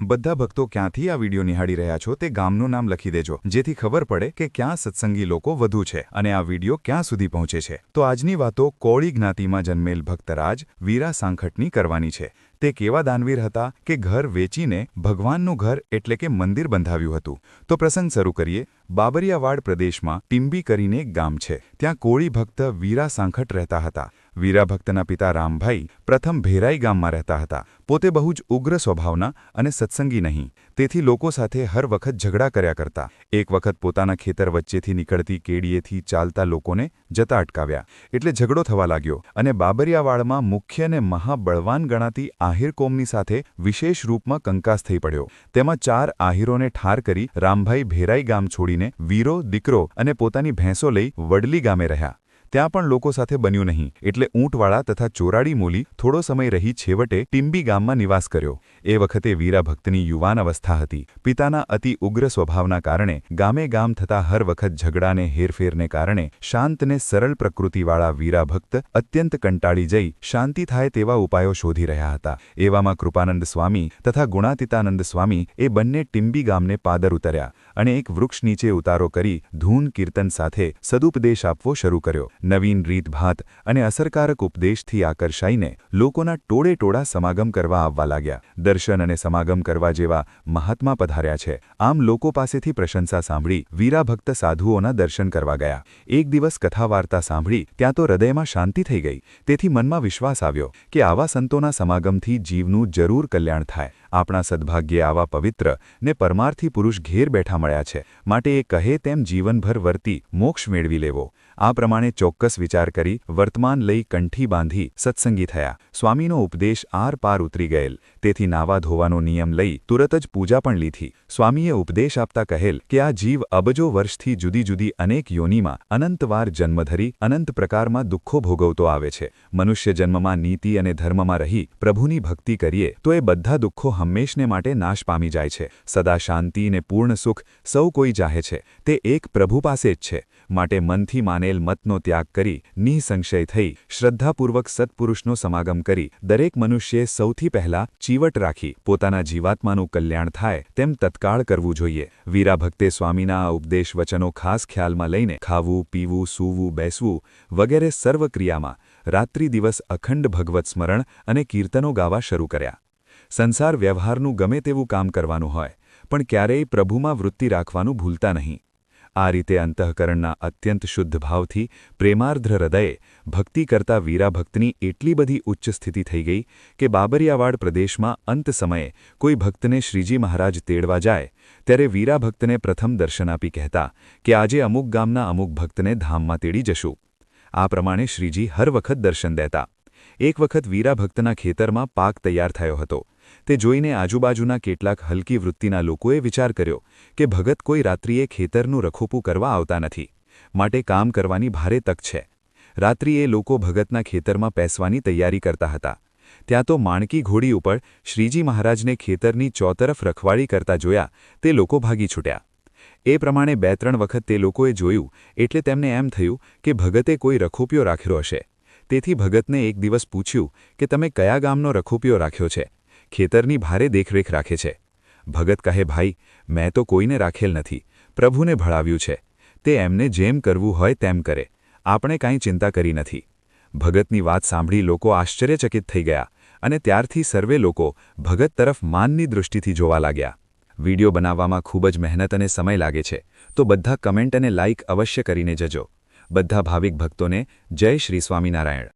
બધા ભક્તો ક્યાંથી આ વિડીયો નિહાળી રહ્યા છો તે ગામનું નામ લખી દેજો, જેથી ખબર પડે કે ક્યાં સત્સંગી લોકો વધુ છે અને આ વિડીયો ક્યાં સુધી પહોંચે છે. તો આજની વાતો કોળી જ્ઞાતિમાં જન્મેલ ભક્તરાજ વીરા સાંખટની કરવાની છે. તે કેવા દાનવીર હતા કે ઘર વેચીને ભગવાનનું ઘર એટલે કે મંદિર બંધાવ્યું હતું. તો પ્રસંગ શરૂ કરીએ. બાબરિયાવાડ પ્રદેશમાં ટીંબી કરીને એક ગામ છે. ત્યાં કોળી ભક્ત વીરા સાંખટ રહેતા હતા. વીરા ભક્તના પિતા રામભાઈ પ્રથમ ભેરાઈ ગામમાં રહેતા હતા. પોતે બહુ જ ઉગ્ર સ્વભાવના અને સત્સંગી નહીં, તેથી લોકો સાથે હર વખત ઝઘડા કર્યા કરતા. એક વખત પોતાના ખેતર વચ્ચેથી નીકળતી કેડીએથી ચાલતા લોકોને જતા અટકાવ્યા, એટલે ઝઘડો થવા લાગ્યો અને બાબરિયાવાડમાં મુખ્ય અને મહાબળવાન ગણાતી આહિર કોમની સાથે વિશેષ રૂપમાં કંકાસ થઈ પડ્યો. તેમાં 4 આહિરોને ઠાર કરી રામભાઈ ભેરાઈ ગામ છોડીને વીરો, દીકરો અને પોતાની ભેંસો લઈ વડલી ગામે રહ્યા. ત્યાં પણ લોકો સાથે બન્યું નહીં, એટલે ઊંટવાળા તથા ચોરાડી મૂલી થોડો સમય રહી છેવટે ટીંબી ગામમાં નિવાસ કર્યો. એ વખતે વીરા ભક્તની યુવાન અવસ્થા હતી. પિતાના અતિ ઉગ્ર સ્વભાવના કારણે ગામે ગામ થતા હર વખત ઝઘડાને હેરફેરને કારણે શાંત ને સરળ પ્રકૃતિવાળા વીરા ભક્ત અત્યંત કંટાળી જઈ શાંતિ થાય તેવા ઉપાયો શોધી રહ્યા હતા. એવામાં કૃપાનંદ સ્વામી તથા ગુણાતીતાનંદ સ્વામી એ બંને ટીંબી ગામને પાદર ઉતર્યા અને એક વૃક્ષ નીચે ઉતારો કરી ધૂન કીર્તન સાથે સદુપદેશ આપવો શરૂ કર્યો. નવીન રીતભાત અને અસરકારક ઉપદેશથી આકર્ષાઈને લોકોના ટોળે ટોળા સમાગમ કરવા આવવા લાગ્યા. દર્શન અને સમાગમ કરવા જેવા મહાત્મા પધાર્યા છે. આમ લોકો પાસેથી પ્રશંસા સાંભળી વીરા ભક્ત સાધુઓના દર્શન કરવા ગયા. એક દિવસ કથા વાર્તા સાંભળી ત્યાં તો હૃદયમાં શાંતિ થઈ ગઈ. તેથી મનમાં વિશ્વાસ આવ્યો કે આવા સંતોના સમાગમથી જીવનું જરૂર કલ્યાણ થાય. આપણા સદભાગ્યે આવા પવિત્ર ને પરમાર્થી પુરુષ ઘેર બેઠા મળ્યા છે, માટે એ કહે તેમ જીવનભર વર્તી મોક્ષ મેળવી લેવો. આ પ્રમાણે ચોક્કસ વિચાર કરી વર્તમાન લઈ કંઠી બાંધી સત્સંગી થયા. સ્વામીનો ઉપદેશ આર પાર ઉતરી ગયેલ, તેથી નાવા ધોવાનો નિયમ લઈ તુરત જ પૂજા પણ લીધી. સ્વામીએ ઉપદેશ આપતા કહેલ કે આ જીવ અબજો વર્ષથી જુદી જુદી અનેક યોનિમાં અનંતવાર જન્મ ધરી અનંત પ્રકારમાં દુઃખો ભોગવતો આવે છે. મનુષ્ય જન્મમાં નીતિ અને ધર્મમાં રહી પ્રભુની ભક્તિ કરીએ તો એ બધા દુઃખો હંમેશને માટે નાશ પામી જાય છે. સદા શાંતિ ને પૂર્ણ સુખ સૌ કોઈ ચાહે છે, તે એક પ્રભુ પાસે જ છે. માટે મનથી માનેલ મતનો ત્યાગ કરી નિસંશય થઈ શ્રદ્ધાપૂર્વક સત્પુરુષનો સમાગમ કરી દરેક મનુષ્યે સૌથી પહેલા ચીવટ રાખી પોતાના જીવાત્માનું કલ્યાણ થાય તેમ તત્કાળ કરવું જોઈએ. વીરા ભક્તે સ્વામીના આ ઉપદેશ વચનો ખાસ ખ્યાલમાં લઈને ખાવું, પીવું, સૂવું, બેસવું વગેરે સર્વ ક્રિયામાં રાત્રિ દિવસ અખંડ ભગવત સ્મરણ અને કીર્તનો ગાવા શરૂ કર્યા. સંસાર વ્યવહારનું ગમે તેવું કામ કરવાનું હોય, પણ ક્યારેય પ્રભુમાં વૃત્તિ રાખવાનું ભૂલતા નહીં. આ રીતે અંતઃકરણના અત્યંત શુદ્ધ ભાવથી પ્રેમાર્દ્ર હૃદયે ભક્તિ કરતા વીરા ભક્તની એટલી બધી ઉચ્ચ સ્થિતિ થઈ ગઈ કે બાબરિયાવાડ પ્રદેશમાં અંત સમયે કોઈ ભક્તને શ્રીજી મહારાજ તેડવા જાય ત્યારે વીરા ભક્તને પ્રથમ દર્શન આપી કહેતા કે આજે અમુક ગામના અમુક ભક્તને ધામમાં તેડી જશું. આ પ્રમાણે શ્રીજી હર વખત દર્શન દેતા. એક વખત વીરા ભક્તના ખેતરમાં પાક તૈયાર થયો હતો. તે જોઈને આજુબાજુના કેટલાક હલકી વૃત્તિના લોકોએ વિચાર કર્યો કે ભગત કોઈ રાત્રિએ ખેતરનું રખોપું કરવા આવતા નથી, માટે કામ કરવાની ભારે તક છે. રાત્રિએ લોકો ભગતના ખેતરમાં પેસવાની તૈયારી કરતા હતા. ત્યાં તો માણકી ઘોડી ઉપર શ્રીજી મહારાજને ખેતરની ચોતરફ રખવાળી કરતા જોયા તે લોકો ભાગી છૂટ્યા. એ પ્રમાણે 2-3 વખત તે લોકોએ જોયું એટલે તેમને એમ થયું કે ભગતે કોઈ રખોપિયો રાખ્યો હશે. તેથી ભગતને એક દિવસ પૂછ્યું કે તમે કયા ગામનો રખોપિયો રાખ્યો છે? ખેતરની ભારે દેખરેખ રાખે છે. ભગત કહે, ભાઈ, મેં તો કોઈને રાખેલ નથી, પ્રભુને ભળાવ્યું છે. તે એમને જેમ કરવું હોય તેમ કરે, આપણે કાંઈ ચિંતા કરી નથી. ભગતની વાત સાંભળી લોકો આશ્ચર્યચકિત થઈ ગયા અને ત્યારથી સર્વે લોકો ભગત તરફ માનની દૃષ્ટિથી જોવા લાગ્યા. વિડીયો બનાવવામાં ખૂબ જ મહેનત અને સમય લાગે છે, તો બધા કમેન્ટ અને લાઇક અવશ્ય કરીને જજો. બધા ભાવિક ભક્તોને જય શ્રી સ્વામિનારાયણ.